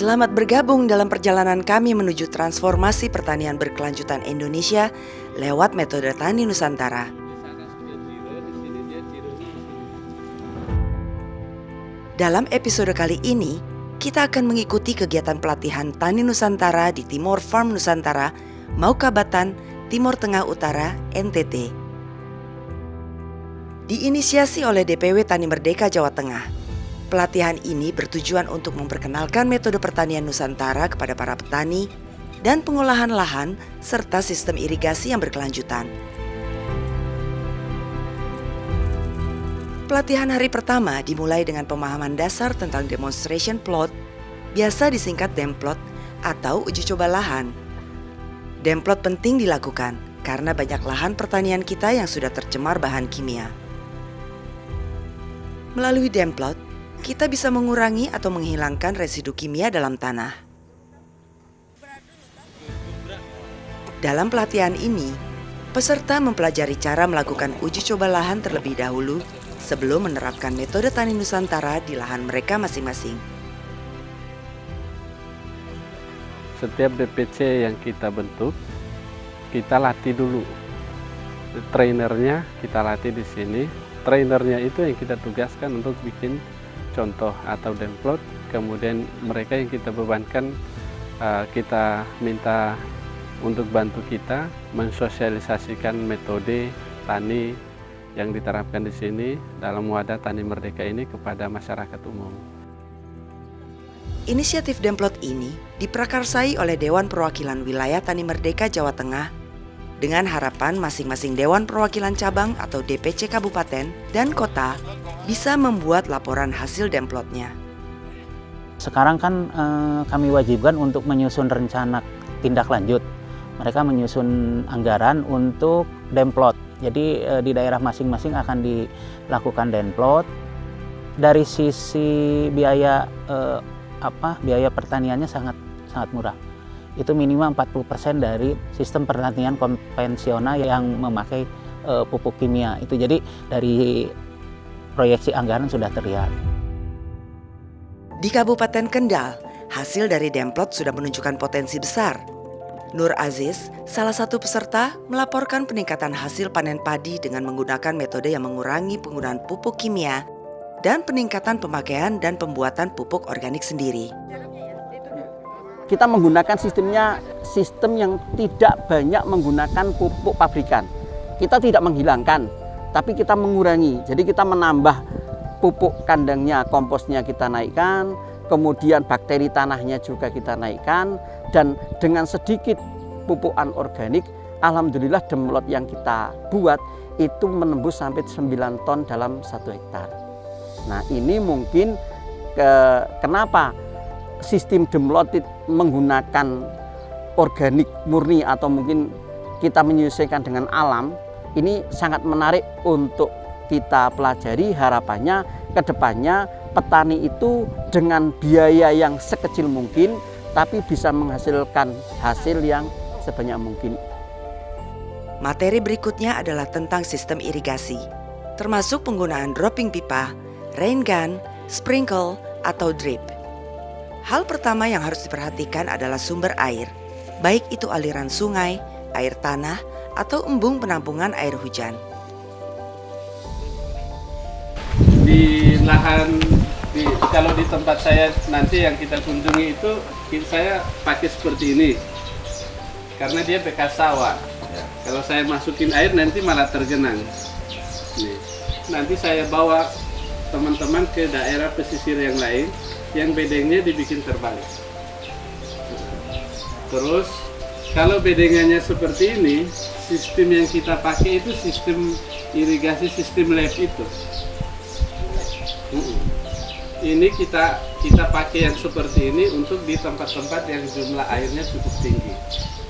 Selamat bergabung dalam perjalanan kami menuju transformasi pertanian berkelanjutan Indonesia lewat metode Tani Nusantara. Dalam episode kali ini, kita akan mengikuti kegiatan pelatihan Tani Nusantara di Timor Farm Nusantara, Maukabatan, Timur Tengah Utara, NTT. Diinisiasi oleh DPW Tani Merdeka Jawa Tengah. Pelatihan ini bertujuan untuk memperkenalkan metode pertanian Nusantara kepada para petani dan pengolahan lahan serta sistem irigasi yang berkelanjutan. Pelatihan hari pertama dimulai dengan pemahaman dasar tentang demonstration plot, biasa disingkat demplot atau uji coba lahan. Demplot penting dilakukan karena banyak lahan pertanian kita yang sudah tercemar bahan kimia. Melalui demplot, kita bisa mengurangi atau menghilangkan residu kimia dalam tanah. Dalam pelatihan ini, peserta mempelajari cara melakukan uji coba lahan terlebih dahulu sebelum menerapkan metode Tani Nusantara di lahan mereka masing-masing. Setiap DPC yang kita bentuk, kita latih dulu. Trainernya kita latih di sini. Trainernya itu yang kita tugaskan untuk bikin contoh atau demplot, kemudian mereka yang kita bebankan kita minta untuk bantu kita mensosialisasikan metode tani yang diterapkan di sini dalam wadah Tani Merdeka ini kepada masyarakat umum. Inisiatif demplot ini diprakarsai oleh Dewan Perwakilan Wilayah Tani Merdeka Jawa Tengah dengan harapan masing-masing Dewan Perwakilan Cabang atau DPC Kabupaten dan Kota bisa membuat laporan hasil demplotnya. Sekarang kan kami wajibkan untuk menyusun rencana tindak lanjut. Mereka menyusun anggaran untuk demplot. Jadi di daerah masing-masing akan dilakukan demplot. Dari sisi biaya biaya pertaniannya sangat murah. Itu minimal 40% dari sistem pertanian konvensional yang memakai pupuk kimia. Itu jadi dari proyeksi anggaran sudah terlihat. Di Kabupaten Kendal, hasil dari demplot sudah menunjukkan potensi besar. Nur Aziz, salah satu peserta, melaporkan peningkatan hasil panen padi dengan menggunakan metode yang mengurangi penggunaan pupuk kimia dan peningkatan pemakaian dan pembuatan pupuk organik sendiri. Kita menggunakan sistem yang tidak banyak menggunakan pupuk pabrikan. Kita tidak menghilangkan, tapi kita mengurangi. Jadi kita menambah pupuk kandangnya, komposnya kita naikkan, kemudian bakteri tanahnya juga kita naikkan, dan dengan sedikit pupukan organik, alhamdulillah demplot yang kita buat itu menembus sampai 9 ton dalam 1 hektar. Nah ini mungkin kenapa sistem demplot menggunakan organik murni atau mungkin kita menyesuaikan dengan alam, ini sangat menarik untuk kita pelajari. Harapannya ke depannya petani itu dengan biaya yang sekecil mungkin tapi bisa menghasilkan hasil yang sebanyak mungkin. Materi berikutnya adalah tentang sistem irigasi, termasuk penggunaan dropping pipa, rain gun, sprinkle, atau drip. Hal pertama yang harus diperhatikan adalah sumber air, baik itu aliran sungai, air tanah, atau embung penampungan air hujan. Di lahan, kalau di tempat saya nanti yang kita kunjungi itu, saya pakai seperti ini, karena dia bekas sawah. Kalau saya masukin air nanti malah tergenang. Nih. Nanti saya bawa teman-teman ke daerah pesisir yang lain, yang bedengnya dibikin terbalik. Terus kalau bedengannya seperti ini, sistem yang kita pakai itu sistem irigasi sistem lab itu. Ini kita pakai yang seperti ini untuk di tempat-tempat yang jumlah airnya cukup tinggi.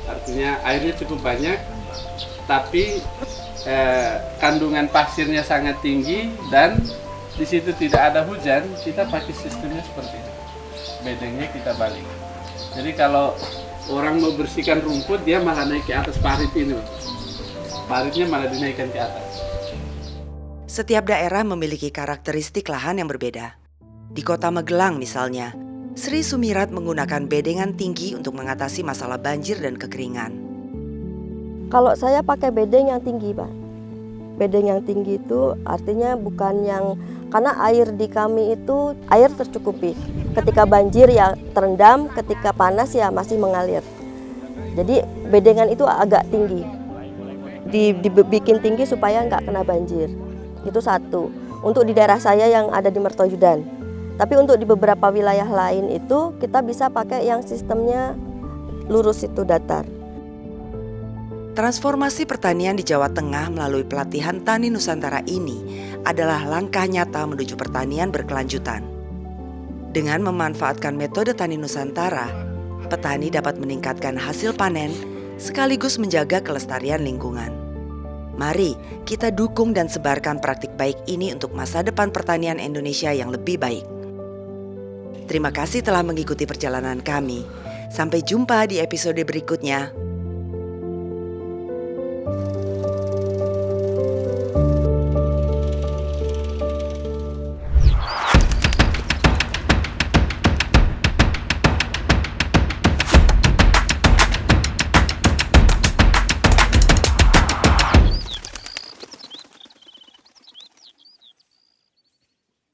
Artinya airnya cukup banyak, tapi kandungan pasirnya sangat tinggi dan di situ tidak ada hujan. Kita pakai sistemnya seperti ini. Bedengnya kita balik. Jadi kalau orang mau bersihkan rumput, dia malah naik ke atas parit ini. Paritnya malah dinaikkan ke atas. Setiap daerah memiliki karakteristik lahan yang berbeda. Di Kota Magelang misalnya, Sri Sumirat menggunakan bedengan tinggi untuk mengatasi masalah banjir dan kekeringan. Kalau saya pakai bedeng yang tinggi, Pak. Bedeng yang tinggi itu artinya bukan yang, karena air di kami itu air tercukupi. Ketika banjir ya terendam, ketika panas ya masih mengalir. Jadi bedengan itu agak tinggi. Dibikin tinggi supaya nggak kena banjir. Itu satu. Untuk di daerah saya yang ada di Mertoyudan. Tapi untuk di beberapa wilayah lain itu kita bisa pakai yang sistemnya lurus itu datar. Transformasi pertanian di Jawa Tengah melalui pelatihan Tani Nusantara ini adalah langkah nyata menuju pertanian berkelanjutan. Dengan memanfaatkan metode Tani Nusantara, petani dapat meningkatkan hasil panen sekaligus menjaga kelestarian lingkungan. Mari kita dukung dan sebarkan praktik baik ini untuk masa depan pertanian Indonesia yang lebih baik. Terima kasih telah mengikuti perjalanan kami. Sampai jumpa di episode berikutnya.